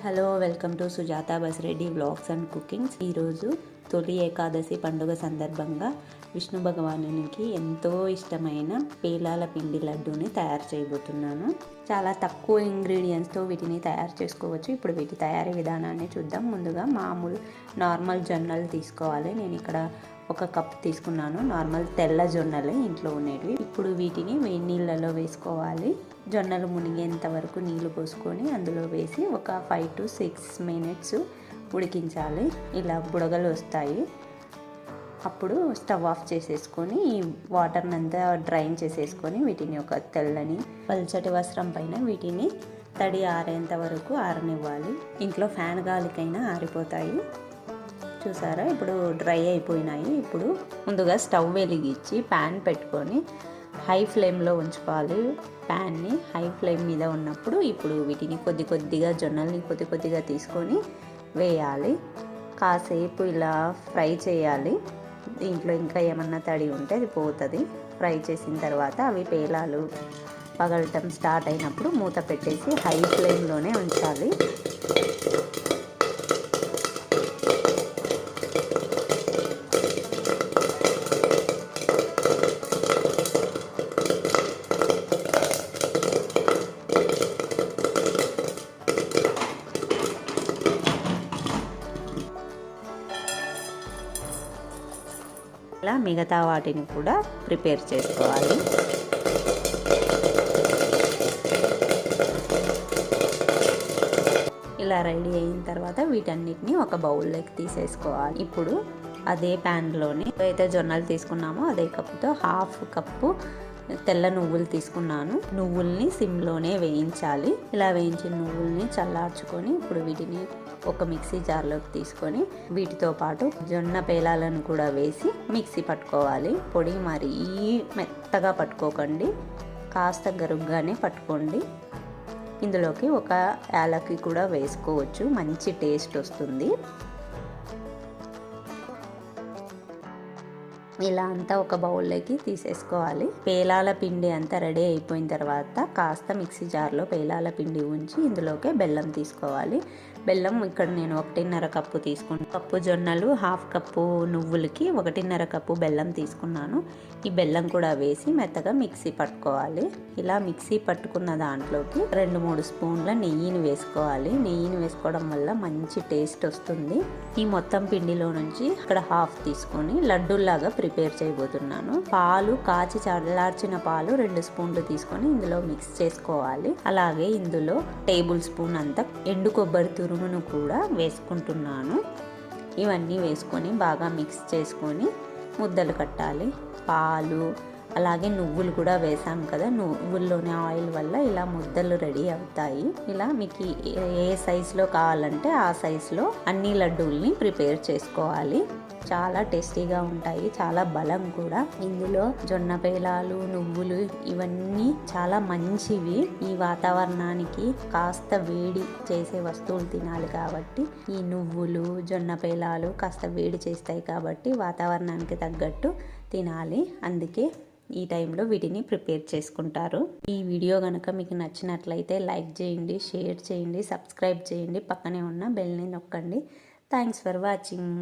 Hello, welcome to Sujatha Basireddy vlogs and cookings. ఈరోజు తొలి ఏకాదశి పండుగ సందర్భంగా విష్ణు భగవానునికి ఎంతో ఇష్టమైన పేలాల పిండి లడ్డూని తయారు చేయబోతున్నాను. చాలా తక్కువ ఇంగ్రీడియంట్స్తో వీటిని తయారు చేసుకోవచ్చు. ఇప్పుడు వీటి తయారీ విధానాన్ని చూద్దాం. ముందుగా నార్మల్ జొన్నలు తీసుకోవాలి. నేను ఇక్కడ 1 కప్ తీసుకున్నాను. నార్మల్ తెల్ల జొన్నలే ఇంట్లో ఉండేవి. ఇప్పుడు వీటిని వేడి నీళ్ళలో వేసుకోవాలి. జొన్నలు మునిగేంత వరకు నీళ్లు పోసుకొని అందులో వేసి ఒక 5 to 6 minutes ఉడికించాలి. ఇలా బుడగలు వస్తాయి. అప్పుడు స్టవ్ ఆఫ్ చేసేసుకొని ఈ వాటర్ని అంతా డ్రైన్ చేసేసుకొని వీటిని ఒక తెల్లని పల్చటి వస్త్రం పైన వీటిని తడి ఆరేంత వరకు ఆరనివ్వాలి. ఇంట్లో ఫ్యాన్ గాలికైనా ఆరిపోతాయి. చూసారా, ఇప్పుడు డ్రై అయిపోయినాయి. ఇప్పుడు ముందుగా స్టవ్ వెలిగించి ప్యాన్ పెట్టుకొని హై ఫ్లేమ్లో ఉంచుకోవాలి. ప్యాన్ని హై ఫ్లేమ్ మీద ఉన్నప్పుడు ఇప్పుడు వీటిని కొద్దిగా జొన్నల్ని కొద్దిగా తీసుకొని వేయాలి. కాసేపు ఇలా ఫ్రై చేయాలి. దీంట్లో ఇంకా ఏమన్నా తడి ఉంటే అది పోతుంది. ఫ్రై చేసిన తర్వాత అవి పేలాలు పగలటం స్టార్ట్ అయినప్పుడు మూత పెట్టేసి హై ఫ్లేమ్లోనే ఉంచాలి. ఇలా మిగతా వాటిని కూడా ప్రిపేర్ చేసుకోవాలి. ఇలా రెడీ అయిన తర్వాత వీటన్నిటిని ఒక బౌల్లోకి తీసేసుకోవాలి. ఇప్పుడు అదే ప్యాన్లోనే అయితే జొన్నలు తీసుకున్నామో అదే కప్పుతో 1/2 కప్పు తెల్ల నువ్వులు తీసుకున్నాను. నువ్వుల్ని సిమ్లోనే వేయించాలి. ఇలా వేయించిన నువ్వుల్ని చల్లార్చుకొని ఇప్పుడు వీటిని ఒక మిక్సీ జార్లోకి తీసుకొని వీటితో పాటు జొన్న పేలాలను కూడా వేసి మిక్సీ పట్టుకోవాలి. పొడి మరీ మెత్తగా పట్టుకోకండి, కాస్త గరుగ్గానే పట్టుకోండి. ఇందులోకి ఒక యాలకి కూడా వేసుకోవచ్చు, మంచి టేస్ట్ వస్తుంది. ఇలా అంతా ఒక బౌల్లోకి తీసేసుకోవాలి. పేలాల పిండి అంతా రెడీ అయిపోయిన తర్వాత కాస్త మిక్సీ జార్లో పేలాల పిండి ఉంచి ఇందులోకి బెల్లం తీసుకోవాలి. బెల్లం ఇక్కడ నేను 1.5 కప్పు తీసుకున్నాను. కప్పు జొన్నలు 1/2 కప్పు నువ్వులకి 1.5 కప్పు బెల్లం తీసుకున్నాను. ఈ బెల్లం కూడా వేసి మెత్తగా మిక్సీ పట్టుకోవాలి. ఇలా మిక్సీ పట్టుకున్న దాంట్లోకి 2-3 స్పూన్ల నెయ్యిని వేసుకోవాలి. నెయ్యిని వేసుకోవడం వల్ల మంచి టేస్ట్ వస్తుంది. ఈ మొత్తం పిండిలో నుంచి ఇక్కడ 1/2 తీసుకొని లడ్డూలాగా ప్రిపేర్ చేయబోతున్నాను. పాలు కాచి చల్లార్చిన పాలు 2 స్పూన్లు తీసుకొని ఇందులో మిక్స్ చేసుకోవాలి. అలాగే ఇందులో 1 టేబుల్ స్పూన్ అంతా ఎండు కొబ్బరి తురుమును కూడా వేసుకుంటున్నాను. ఇవన్నీ వేసుకొని బాగా మిక్స్ చేసుకొని ముద్దలు కట్టాలి. పాలు అలాగే నువ్వులు కూడా వేసాం కదా, నువ్వుల్లోని ఆయిల్ వల్ల ఇలా ముద్దలు రెడీ అవుతాయి. ఇలా మీకు ఏ సైజులో కావాలంటే ఆ సైజులో అన్ని లడ్డూల్ని ప్రిపేర్ చేసుకోవాలి. చాలా టేస్టీగా ఉంటాయి, చాలా బలం కూడా. ఇందులో జొన్న పేలాలు, నువ్వులు ఇవన్నీ చాలా మంచివి. ఈ వాతావరణానికి కాస్త వేడి చేసే వస్తువులు తినాలి కాబట్టి ఈ నువ్వులు, జొన్న పేలాలు కాస్త వేడి చేస్తాయి కాబట్టి వాతావరణానికి తగ్గట్టు తినాలి. అందుకే ఈ టైంలో వీటిని ప్రిపేర్ చేసుకుంటారు. ఈ వీడియో కనుక మీకు నచ్చినట్లయితే లైక్ చేయండి, షేర్ చేయండి, సబ్స్క్రైబ్ చేయండి, పక్కనే ఉన్న బెల్ని నొక్కండి. Thanks for watching.